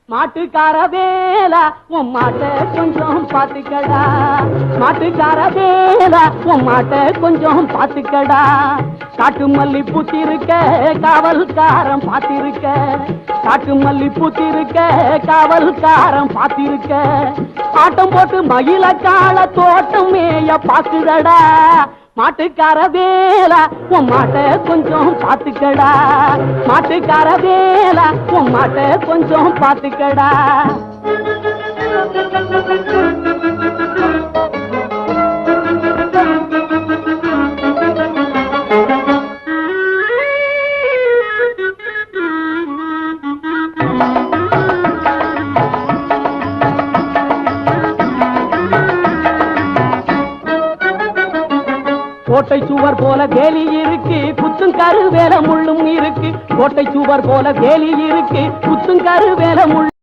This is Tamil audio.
மாட்டுக்கார வேலா உன் மாட்டை கொஞ்சம் பாத்துக்கடா. மாட்டுக்கார வேலா உன் மாட்டை கொஞ்சம் பாத்துக்கடா. காட்டு மல்லி பூத்திருக்க காவல்காரன் பாத்திருக்க. காட்டு மல்லி பூத்திருக்க காவல்காரன் பாத்திருக்க. ஆட்டம் போட்டு மயில கால தோட்டம் மேய பாக்குதடா. மாட்டுக்கார வேலா உன் மாட்டை கொஞ்சம் பாத்துக்கடா. மாட்டுக்கார வேலா உன் மாட்டை கொஞ்சம் பாத்துக்கடா. கோட்டை சுவர் போல வேலி இருக்கு குத்தும் கரு வேல முள்ளும் இருக்கு. கோட்டை சுவர் போல வேலி இருக்கு குத்தும் கரு வேல முள்ளும்